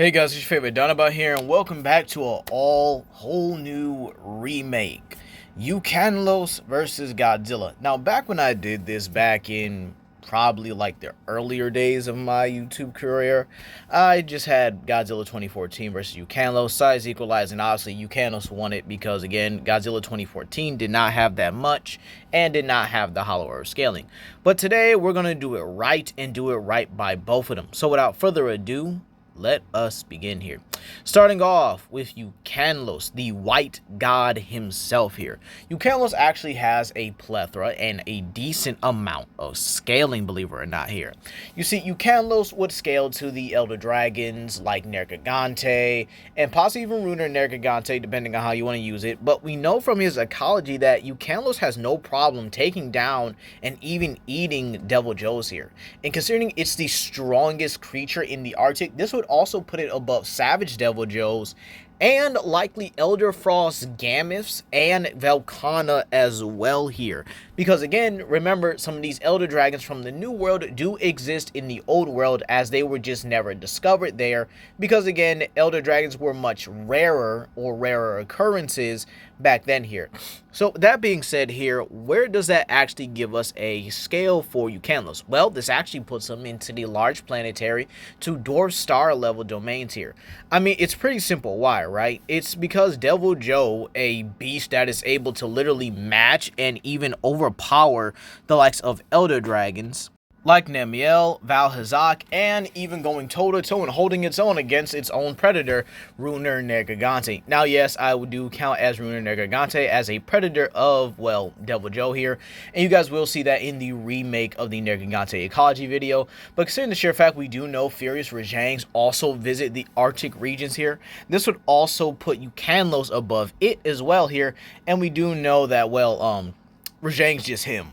Hey guys, it's your favorite Donabout here, and welcome back to a whole new remake. Ukanlos versus Godzilla. Now, back when I did this back in probably like the earlier days of my YouTube career, I just had Godzilla 2014 versus Ukanlos, size equalizing. Obviously, Ukanlos won it because, again, Godzilla 2014 did not have that much and did not have the Hollow Earth scaling. But today, we're going to do it right and do it right by both of them. So without further ado, let us begin here. Starting off with Ukanlos, the white god himself here. Ukanlos actually has a plethora and a decent amount of scaling, believe it or not here. You see, Ukanlos would scale to the Elder Dragons like Nergigante and possibly even Ruiner Nergigante, depending on how you want to use it. But we know from his ecology that Ukanlos has no problem taking down and even eating Devil Joes here. And considering it's the strongest creature in the Arctic, this would also put it above Savage Devil Joes and likely Elder Frost Gammoths and Velkhana as well here. Because again, remember, some of these Elder Dragons from the New World do exist in the Old World, as they were just never discovered there. Because again, Elder Dragons were much rarer or rarer occurrences back then here. So that being said here, where does that actually give us a scale for Ukanlos? Well, this actually puts them into the large planetary to dwarf star level domains here. I mean, it's pretty simple. Why, right? It's because Devil Joe, a beast that is able to literally match and even overpower the likes of Elder Dragons like Nemiel, Valhazak, and even going toe-to-toe and holding its own against its own predator, Ruiner Nergigante. Now, yes, I do count as Ruiner Nergigante as a predator of, well, Devil Joe here, and you guys will see that in the remake of the Nergigante ecology video. But considering the sheer fact we do know Furious Rajangs also visit the Arctic regions here, this would also put Ukanlos above it as well here, and we do know that, well, Rajang's just him.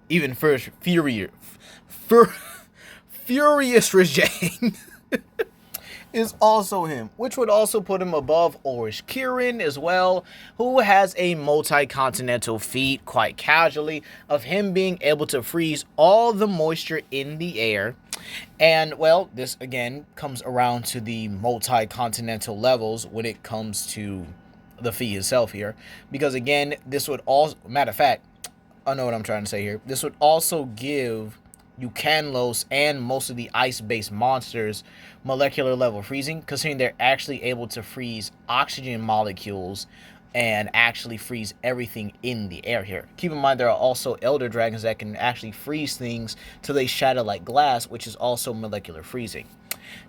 Even first Furious Rajang is also him, which would also put him above Orish Kirin as well, who has a multi-continental feat quite casually of him being able to freeze all the moisture in the air. And well, this again comes around to the multi-continental levels when it comes to the feat itself here, because again, this would also, matter of fact, I know what I'm trying to say here. This would also give Ukanlos and most of the ice-based monsters molecular level freezing, considering they're actually able to freeze oxygen molecules and actually freeze everything in the air here. Keep in mind, there are also Elder Dragons that can actually freeze things till they shatter like glass, which is also molecular freezing.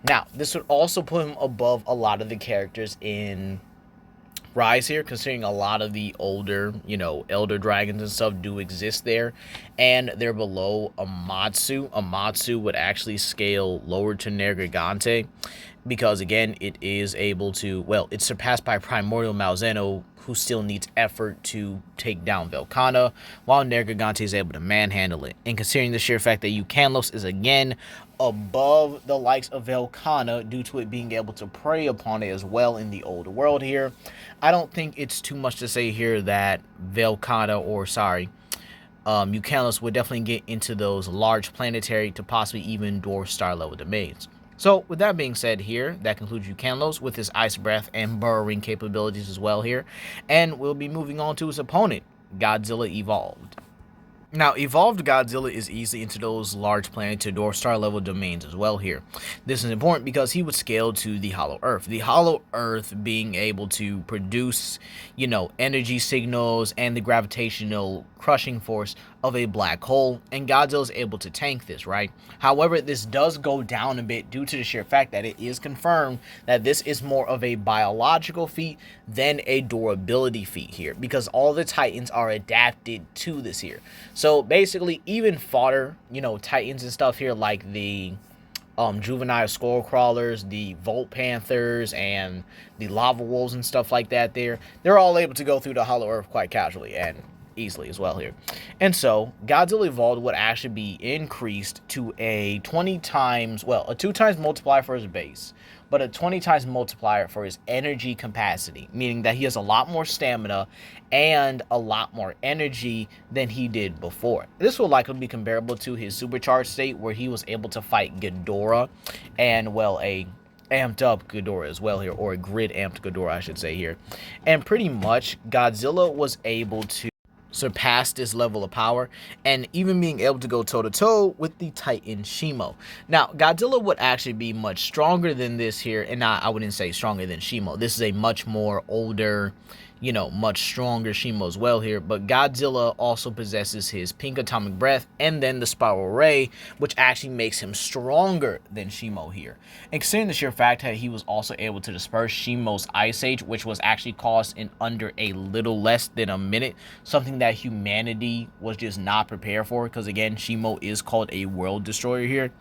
Now, this would also put him above a lot of the characters in Rise here, considering a lot of the older, Elder Dragons and stuff do exist there, and they're below Amatsu. Amatsu would actually scale lower to Nergigante, because again, it is able to, well, it's surpassed by Primordial Malzeno, who still needs effort to take down Velkhana, while Nergigante is able to manhandle it. And considering the sheer fact that Ukanlos is again above the likes of Velkhana due to it being able to prey upon it as well in the old world here, I don't think it's too much to say here that Ukanlos would definitely get into those large planetary to possibly even dwarf star level domains. So with that being said here, that concludes Ukanlos with his ice breath and burrowing capabilities as well here, and we'll be moving on to his opponent, Godzilla Evolved. Now, Evolved Godzilla is easily into those large planet to dwarf star level domains as well here. This is important because he would scale to the Hollow Earth. The Hollow Earth being able to produce, energy signals and the gravitational crushing force of a black hole, and Godzilla is able to tank this, right? However, this does go down a bit due to the sheer fact that it is confirmed that this is more of a biological feat than a durability feat here, because all the Titans are adapted to this here. So basically, even fodder, Titans and stuff here, like the juvenile skull crawlers, the Volt Panthers, and the Lava Wolves and stuff like that they're all able to go through the Hollow Earth quite casually and easily as well here. And so Godzilla Evolved would actually be increased to a 20 times, well, a 2 times multiplier for his base, but a 20 times multiplier for his energy capacity, meaning that he has a lot more stamina and a lot more energy than he did before. This will likely be comparable to his supercharged state, where he was able to fight Ghidorah and, well, a amped up Ghidorah as well here, or a grid amped Ghidorah, I should say here. And pretty much Godzilla was able to surpass this level of power and even being able to go toe to toe with the Titan Shimo. Now, Godzilla would actually be much stronger than this here, and I wouldn't say stronger than Shimo. This is a much more older, you know, much stronger Shimo as well here, but Godzilla also possesses his pink atomic breath and then the spiral ray, which actually makes him stronger than Shimo here. And considering the sheer fact that he was also able to disperse Shimo's ice age, which was actually caused in under a little less than a minute, something that humanity was just not prepared for, because again, Shimo is called a world destroyer here.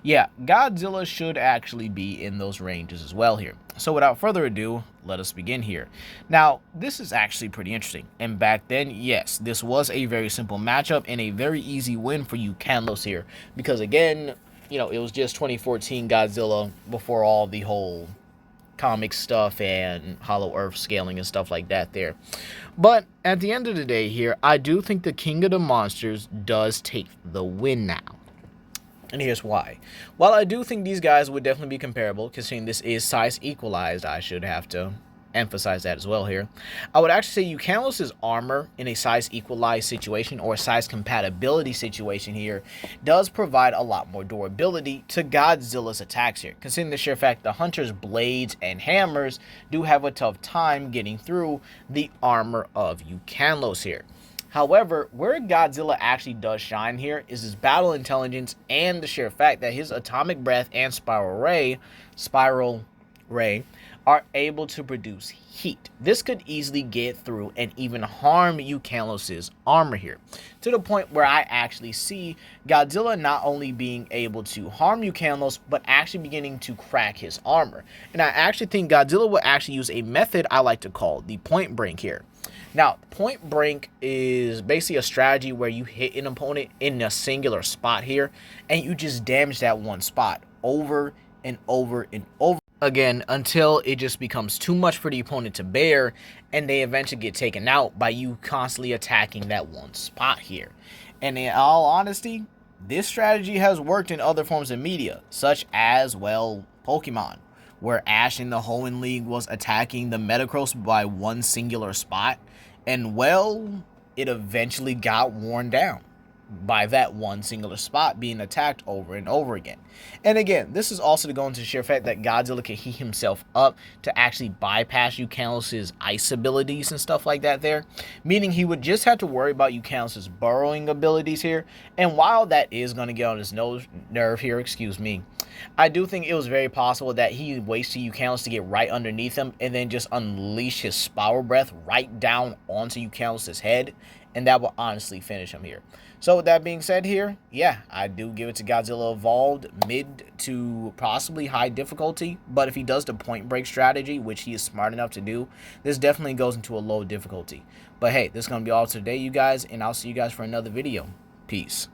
Yeah, Godzilla should actually be in those ranges as well here. So without further ado, let us begin here. Now, this is actually pretty interesting. And back then, yes, this was a very simple matchup and a very easy win for Ukanlos here. Because again, you know, it was just 2014 Godzilla before all the whole comic stuff and Hollow Earth scaling and stuff like that there. But at the end of the day here, I do think the King of the Monsters does take the win now. And here's why. While I do think these guys would definitely be comparable, considering this is size equalized, I should have to emphasize that as well here. I would actually say Ukanlos' armor in a size equalized situation or a size compatibility situation here does provide a lot more durability to Godzilla's attacks here, considering the sheer fact the Hunter's blades and hammers do have a tough time getting through the armor of Ukanlos here. However, where Godzilla actually does shine here is his battle intelligence and the sheer fact that his atomic breath and spiral ray are able to produce heat. This could easily get through and even harm Ukanlos' armor here, to the point where I actually see Godzilla not only being able to harm Ukanlos, but actually beginning to crack his armor. And I actually think Godzilla will actually use a method I like to call the point break here. Now, point break is basically a strategy where you hit an opponent in a singular spot here, and you just damage that one spot over and over and over again until it just becomes too much for the opponent to bear, and they eventually get taken out by you constantly attacking that one spot here. And in all honesty, this strategy has worked in other forms of media, such as, well, Pokemon, where Ash in the Hoenn League was attacking the Metagross by one singular spot, and well, it eventually got worn down by that one singular spot being attacked over and over again. And again, this is also to go into the sheer fact that Godzilla can heat himself up to actually bypass Ukanlos' ice abilities and stuff like that there, meaning he would just have to worry about Ukanlos' burrowing abilities here. And while that is going to get on his nerve here, I do think it was very possible that he wasted Ukanlos to get right underneath him and then just unleash his spiral breath right down onto Ukanlos' head, and that will honestly finish him here. So with that being said here, yeah, I do give it to Godzilla Evolved mid to possibly high difficulty, but if he does the point break strategy, which he is smart enough to do, this definitely goes into a low difficulty. But hey, this is going to be all today, you guys, and I'll see you guys for another video. Peace.